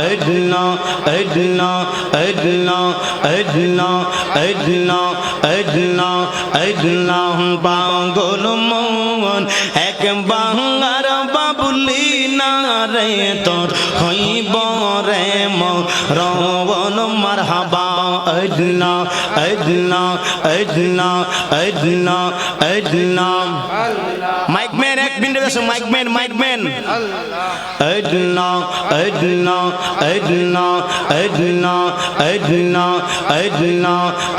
अदना अदना अदना अदना अदना अदना अदना पागल मन एक बांगार बाबुली ना रे तोर हईब रे मरवन मरहबा अदना अदना अदना अदना अदना माइक मैन एक मिनट बस माइक मैन अदना अदना अदना अदना अदना अदना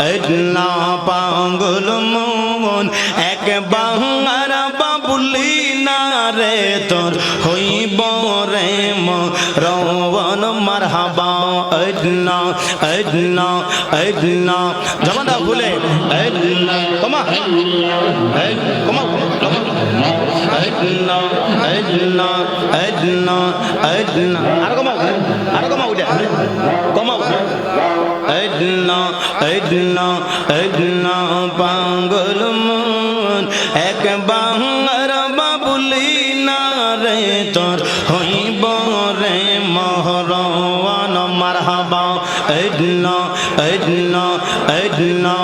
अदना पागल मन एक बांगार बाबुली ना रे तोर हईब रे मरवन मरहबा अदना अदना अदना जमाना भूले अदना कमा कमा अदना अदना अदना अदना आरो कमा उठे कमा अदना अदना अदना पागल मन एक बांगार बाबुली ना रे तोर हईब रे महरवन मरहबा अदना अदना अदना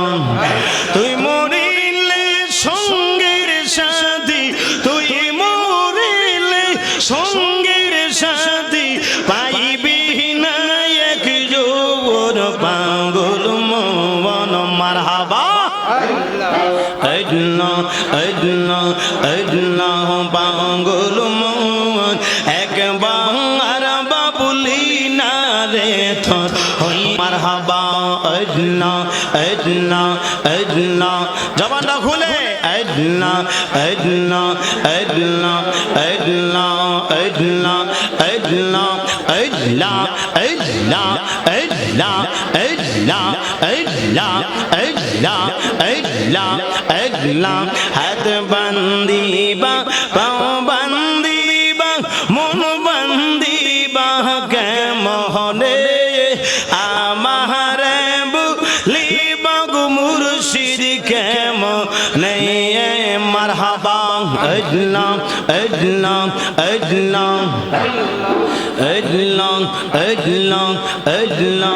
तुई मरिले संगेर साथी तुई मरिले संगेर साथी पाइबि ना एक जोर पागल मन मरहबा अदना अदना अदना पागल मन एक बांगार बाबुली ना रे तोर हई मरहबा अदना अदना अदना जबानটা খুলে अदना अदना अदना अदना अदना अदना अदला अदला अदला अदला अदला अदला अदला अदला हाथ बंदी बा पाँव बंदी बा मन बंदी बा के मोहने आमारे बुली बागु मुर्शिद के मोहने मरहबा अदना अदना अदना अदना अदना अदना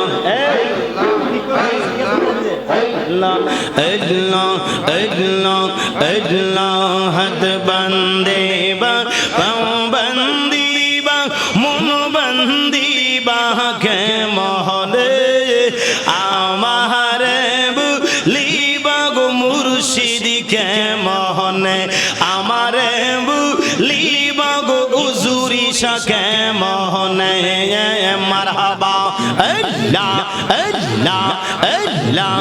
अदना अदना अदना हाथ बंदे बा पाँव बंदी बा मन बंदी बा के मोहने आमारे बुली बागु मुर्शिद के मोहने आमारे बुली बागु उजुरी शके मोहने मरहबा अल्लाह अल्लाह अल्लाह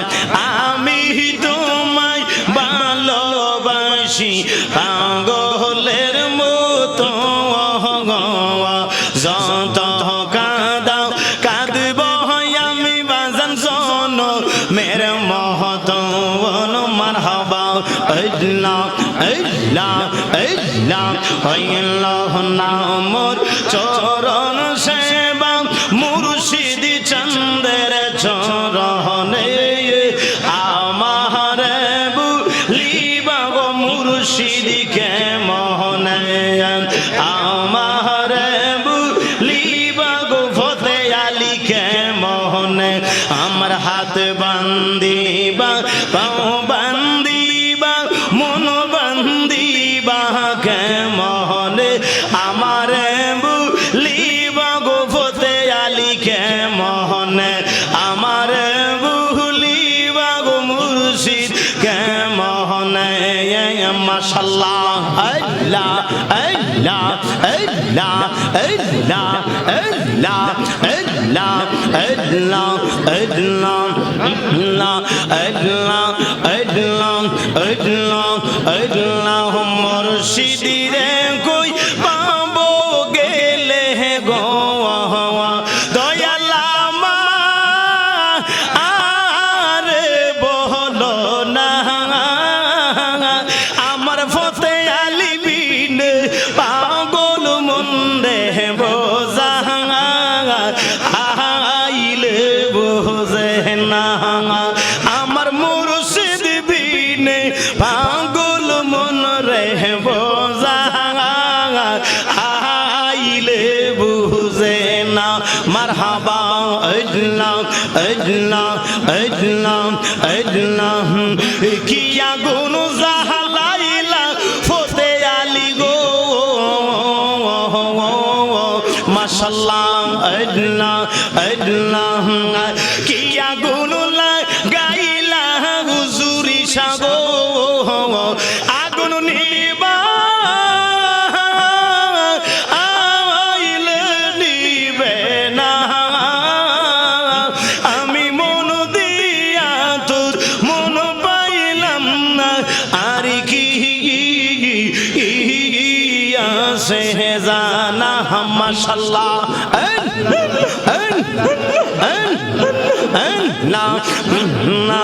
आमी তোমায় ভালোবাসি পাগলের মতো যত কাঁদাও কাঁদব আমি বাজান শোনো মেরে মহতন মারহাবা আল্লাহ আল্লাহ আল্লাহ আল্লাহ নামর চরণ সেবা মুর্শিদ চন্দের চরণে আমার বুলিবা গো মুর্শিদ কে মোহনে আমার বুলিবা গো ফতে আলী কে মোহনে আমার হাত বান্দিবা পাও বান্দিবা মন বান্দিবা কে মোহনে আমার বুলিবা গো ফতে আলী কে মোহনে আমার বুলিবা গো মুর্শিদ কে মোহনে মাশাআল্লাহ আল্লাহ আল্লাহ আল্লাহ আল্লাহ আল্লাহ আল্লাহ আল্লাহ আল্লাহ আল্লাহ আল্লাহ আল্লাহ আল্লাহ মুর্শিদ রে কই পাবো গেলে গো দয়াল আমারে বলো না আমার ফতে আলী বিন পাগল মন রে বোঝা আইলে বোঝে না আমার মুর্শিদ বিন পাগল মন রে বোঝা আইলে বুঝে না মারহাবা আল্লাহ আল্লাহ আল্লাহ আল্লাহ কি আগুন জাহালাইলা ফতে আলী গো মাশাআল্লাহ আল্লাহ আল্লাহ কি আগুন লাগাইলা হুজুরি সাগো আগুন নিবা আইলে নিবে না আমি মন দিয়া তোর মন পাইলাম না আর কি আছে জানা মাশাআল্লাহ না